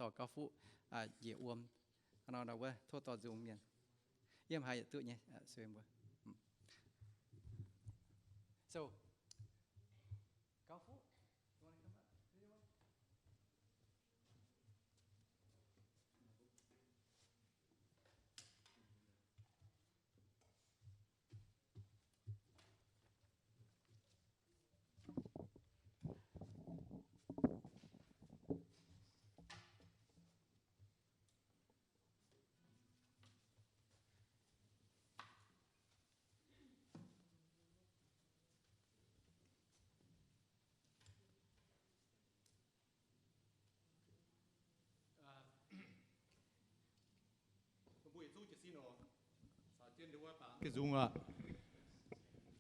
thọ cao phụ dễ uống nó đâu vậy thô tỏ dùng miền yếm hai tự nhé xem vừa so cao phụ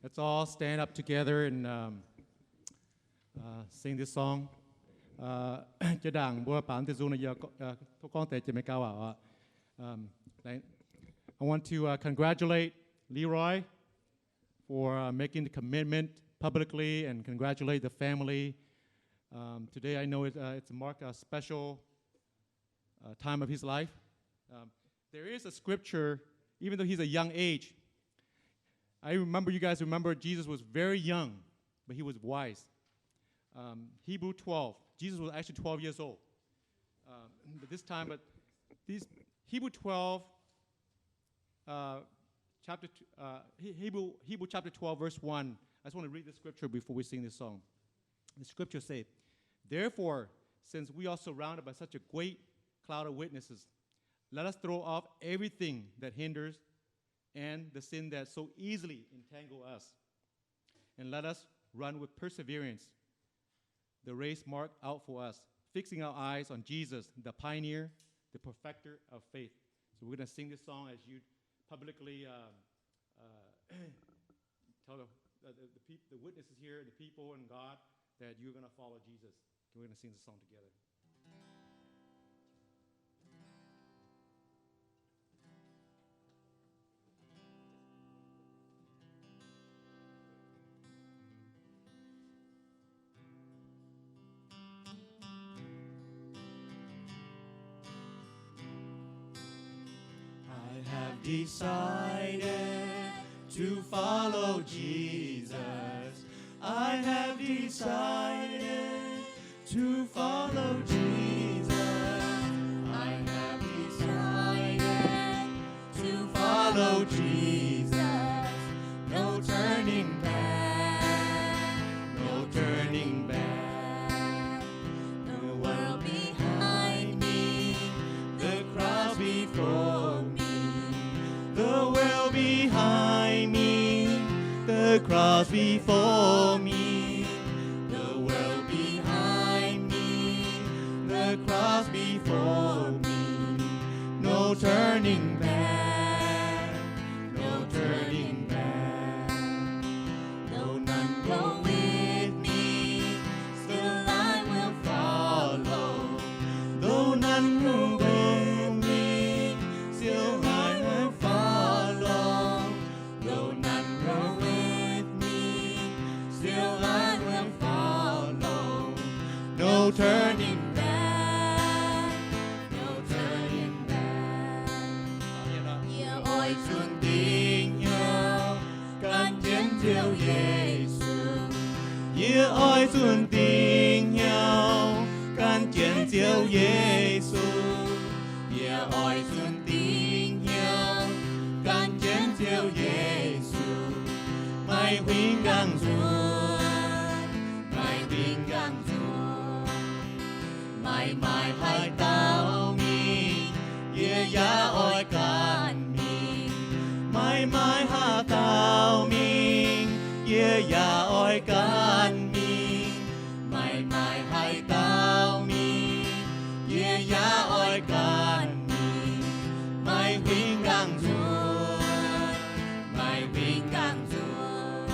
Let's all stand up together and sing this song. Cho đảng bữa bản tự dung này giờ thúc con thể chỉ mấy cao à. I want to congratulate Leroy for making the commitment publicly and congratulate the family. Today I know it's marked a special time of his life. There is a scripture, even though he's a young age. I remember, you guys remember, Jesus was very young, but he was wise. Hebrew 12, Jesus was actually 12 years old. But this time, Hebrew 12, Hebrew chapter 12, verse 1. I just want to read the scripture before we sing this song. The scripture says, "Therefore, since we are surrounded by such a great cloud of witnesses, let us throw off everything that hinders and the sin that so easily entangle us. And let us run with perseverance the race marked out for us, fixing our eyes on Jesus, the pioneer, the perfecter of faith." So we're going to sing this song as you publicly tell the witnesses here, the people and God, that you're going to follow Jesus. We're going to sing this song together. I have decided to follow Jesus. I have decided to follow Jesus. I have decided to follow Jesus. No turning back, no turning back. The world behind me, the crowd before me. The world behind me, the cross before me. The world behind me, the cross before me. No turning back, no turning back. Though none go with me, still I will follow. Though none go with me, still I will follow. Though none go with me, still I will follow. No turning back, no turning back. Nhờ ôi xuân tình nhau, can chiến thiêu Giêsu. Nhờ ôi xuân tình nhau, can chiến thiêu Giêsu. Nhờ ôi xuân tình nhau, can chiến thiêu Giêsu. Mãi vinh gang Chúa, mãi vinh gang Chúa. Mãi mãi hai tao mình, yeah giá ôi can mình. Mãi mãi hai tao mình, yeah giá ôi can mình. Mãi mãi hai tao mình, yeah giá ôi can mình. Mãi vinh gang Chúa, mãi vinh gang Chúa.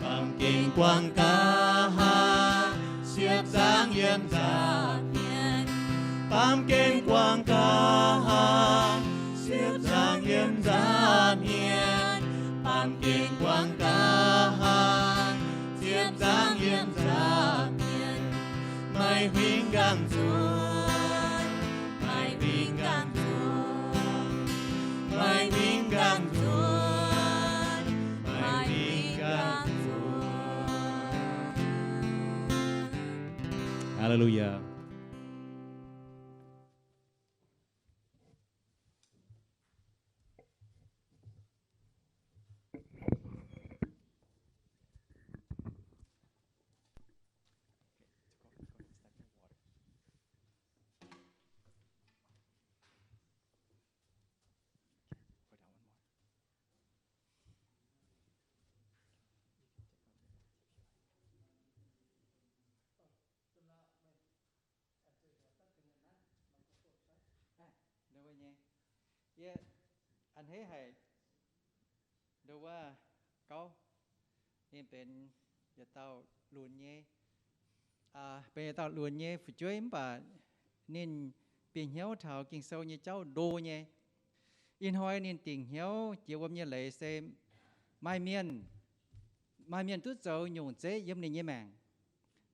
Bằng kinh quang ca hát, siết dáng yếm dạ miền. Bằng kinh quang ca hát, siết dáng yếm dạ miền. Bằng kinh quang ca hát, siết dáng yếm dạ miền. Mãi vinh gang Chúa, Yeah, anh thấy hay đâuว่าcó nên bên giờ tao luôn nhé bên tao luôn nhé phải chơi mà nên bên hiếu thảo kinh sâu như cháu đô nhé in hoi nên tình hiếu chiều hôm như lệ xem mai miền tút dầu nhung chế giống như màng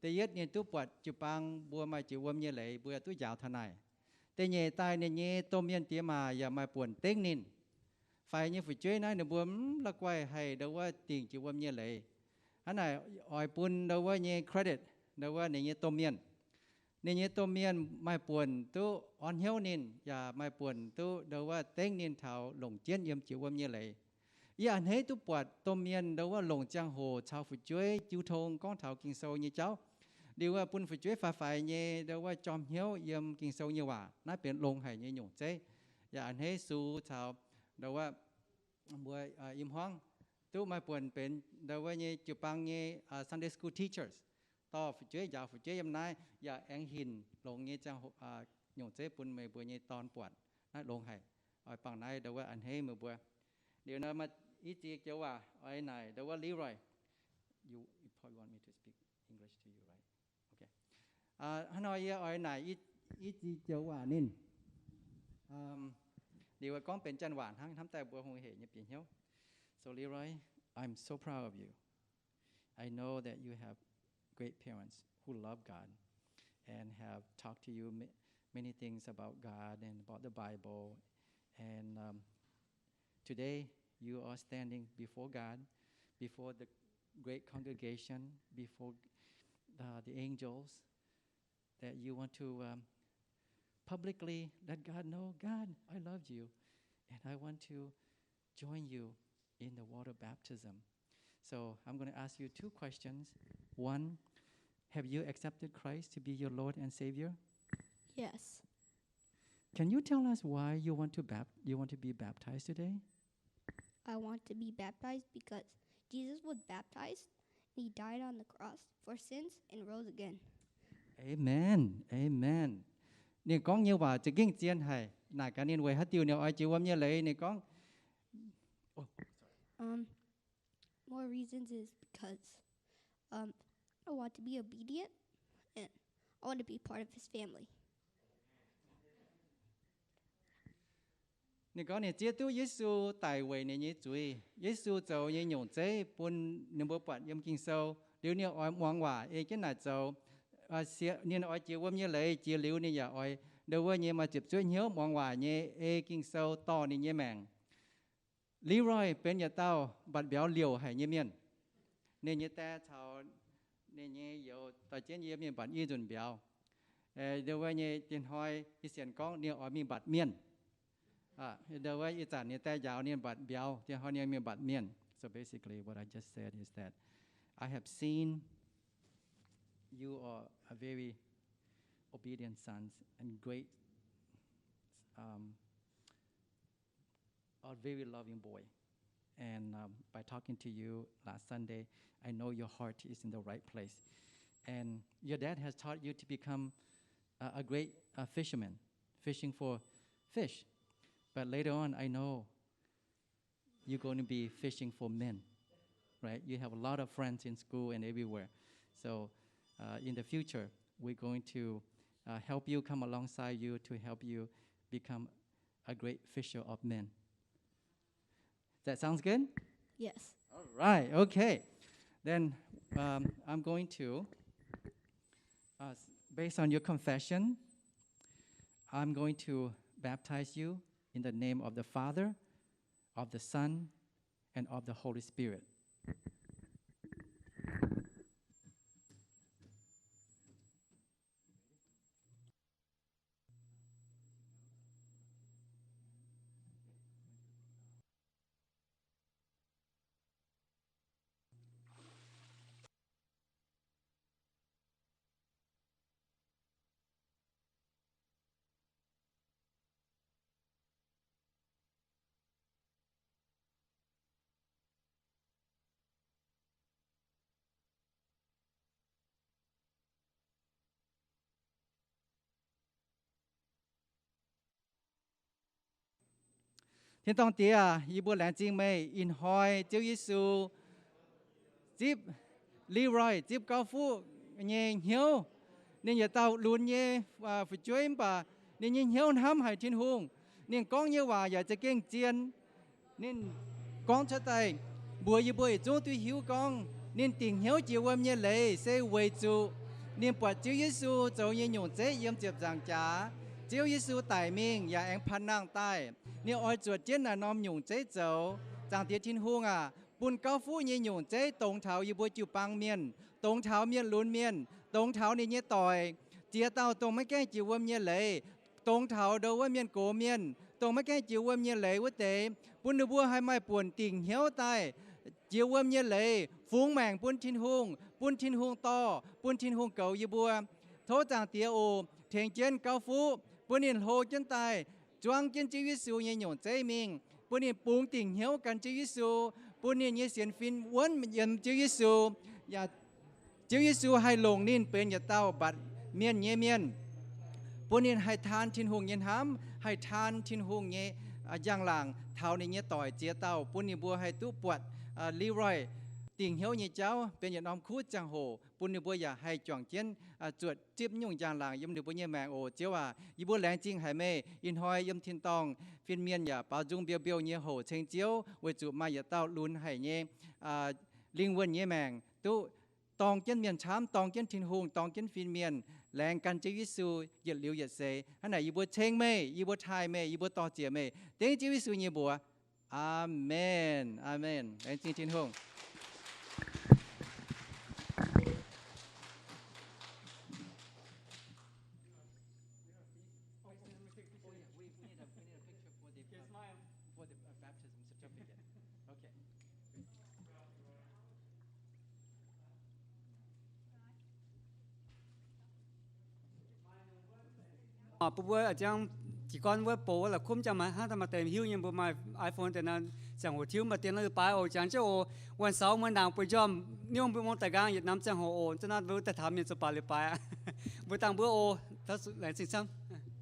แต่ยึดเนี่ยตู้ปวดจุปังบัวมาจิวมเนี่ยเลยบัวตู้ยาวทนายแต่เนี่ยตายเนี่ยต้มเย็นเตี้ยมาอย่ามาป่วนเต็งนินไฟเนี่ยฝึกช่วยนะเนี่ยบัวละไว้ให้เดาว่าติ่งจิวมเนี่ยเลยอันไหนอ่อยปุ่นเดาว่าเนี่ยเครดิตเดาว่าเนี่ยต้มเย็นเนี่ยต้มเย็นไม่ป่วนตู้อ่อนเหี้ยวนินอย่าไม่ป่วนตู้เดาว่าเต็งนินเท้าหลงเจียนเยี่ยมจิวมเนี่ยเลยอย่าให้ตู้ปวดต้มเย็นเดาว่าหลงจังโหชาวฝึกช่วยจิวทงก้องเท้ากินโซเนี่ยเจ้าđiềuว่าปุ่นฝึกช่วยฝ่าฝ่ายเนี่ยเดี๋ยวว่าจอมเหี้ยวเยี่ยมกินโซเนี่ยว่าน่าเป็นลงให้เนี่ยหยุ่งเจ๊อย่าอันให้สู้ชาวเดี๋ยวว่าบัวอิ่มห้องตู้มาป่วนเป็นเดี๋ยวว่าเนี่ยจุปังเนี่ยSunday school teachers ต่อฝึกช่วยอย่าฝึกช่วยยำนายอย่าแองหินลงเนี่ยจังหยุ่งเจ๊ปุ่นไม่บัวเนี่ยตอนปวดน่าลงให้ปังนายเดี๋ยวว่าอันให้มือบัวเดี๋ยวนั้นมาอีจีเจ้าว่าไอ้นายเดี๋ยวว่าLeroy you probably want me to speak English to you right hắn nói ở này ít gì châu hòa nín điều conเป็นจันหวานทั้งทำแต่บัวหงเหเนี่ยเปลี่ยนเหี้ยว so Leroy I'm so proud of you I know that you have great parents who love God and have talked to you many things about God and about the Bible and today you are standing before God before the great congregation before the angels that you want to publicly let God know, God, I love you, and I want to join you in the water baptism. So I'm going to ask you two questions. One, have you accepted Christ to be your Lord and Savior? Yes. Can you tell us why you want to be baptized today? I want to be baptized because Jesus was baptized and he died on the cross for sins and rose again. Amen. Amen. Nè con như vậy chỉ kinh chiến hay nãy cái niên về hết tiêu nhiều ai chịu âm như lấy nè con. More reasons is because I want to be obedient and I want to be part of his family. Nè con nè chia tu Giêsu tại về nè như chuối Giêsu giàu như nhung chế bún nè bố bạn yếm kinh sâu điều nè ai muang hòa cái này giàu nên ở chiều hôm như lệ chiều liu nên giờ ở đâu có như mà chụp chuối nhớ mong hòa như kinh sâu to nên như mèn Leroy bên nhà tao bật béo liều hay như miền nên như ta thảo nên như dầu tại trên như miền bản y chuẩn béo đâu có như tiền hoi cái xiên con nên ở miền bát miền đâu có ý sản như ta giàu nên bát béo tiền hoi nên miền bát miền. So basically what I just said is that I have seen you are a very obedient sons and great, a very loving boy. And by talking to you last Sunday, I know your heart is in the right place. And your dad has taught you to become a great fisherman, fishing for fish. But later on, I know you're going to be fishing for men, right? You have a lot of friends in school and everywhere. So in the future, we're going to help you, come alongside you to help you become a great fisher of men. That sounds good? Yes. All right, okay. Then I'm going to, based on your confession, I'm going to baptize you in the name of the Father, of the Son, and of the Holy Spirit. thiên tông tía y bùa lẹn chính mê in hoi chiếu Giêsu tiếp Leroy tiếp cao phu nhẹ hiếu nên giờ tao luôn nhẹ và phải chơi bà nên nhẹ hiếu hám hải thiên hùng nên con nhưว่าอยากจะเก่งเจียนnên con cho tay bùa y bùa chú tuy hiếu con nên tình hiếu chịu âm như lệ sẽ về chủ nên bùa chiếu Giêsu cho như nhung chế yếm chụp giảng trả chiếu Giêsu tại mình và anh pan năng tai nên oi chuột chiến là nom nhung chế dấu giảng tiết thiên hùngบุญเก้าฟู้ยี่หยุ่นเจ๊ตรงเท้ายี่บัวจิวปังเมียนตรงเท้าเมียนลุนเมียนตรงเท้านี่เนี่ยต่อยเจียเต้าตรงไม่แก้จิวว่าเมียนเลยตรงเท้าเดาว่าเมียนโกเมียนตรงไม่แก้จิวว่าเมียนเลยว่าเตะปุณบัวให้ไม่ป่วนติ่งเหี้ยวตายจิวว่าเมียนเลยฟุ้งแมงปุ้นทินหุงปุ้นทินหุงต่อปุ้นทินหุงเก่ายี่บัวโทจางเตียโอเทียงเจนเก้าฟู้ปุ้นินโหจนตายจวงเจนจิวิสูยี่หยุ่นเจ๊มิงปุ้นินปุงติ่งเหี้ยวกันจิวิสูปุณิยเสียนฟินวนยันจิวยิสูอย่าจิวยิสูให้ลงนินเป็นอย่าเต้าบัดเมียนเยเมียนปุณิให้ทานทินหงเย็นหามให้ทานทินหงเยย่างหลังเท้าในเงี้ยต่อยเจียเต้าปุณิบัวให้ตู้ปวดลีรอยติ่งเหี้ยวเงี้ยเจ้าเป็นอย่าน้อมคูดจังโหปุณิบัวอย่าให้จ่องเจียนจวดจิบยุ่งย่างหลังยมเดือบบัวเงี้ยแมงโอเจ้าว่ายี่บัวแรงจริงให้เมอินหอยยมทินตองฟินเมียนอย่าปาจุงเบียวเบียวเงี้ยโหเชงเจียวไว้จุมาอย่าเต้าลุนให้เงี้ยลิงเวินเงี้ยแมงตู้ตองเจียนเมียนช้ำตองเจียนทินหงตองเจียนฟินเมียนแรงกันจิวิสูหยัดเหลียวหยัดเซฮันไหนยี่บัวเชงเมยี่บัวไทยเมยี่บัวต่อเจียเมเต็งจิวิสูเงี้ยบัวอาเมนอาเมนแรงจริงทินหง不过这样几关我播了，空着嘛，他们带หิ้วยังบ่มา iPhone แต่นั้นจังหัวทิ้วมาเตียนเลยไปโอจังเจ้าวันเสาร์มันดังไปจอมนิยมไปมองแต่กลางหยัดน้ำจังหัวโอจะนัดเวอแต่ถามยังสปาเลยไปบ่ตังเบื่อโอถ้าแหล่งสิ่งซ้ำ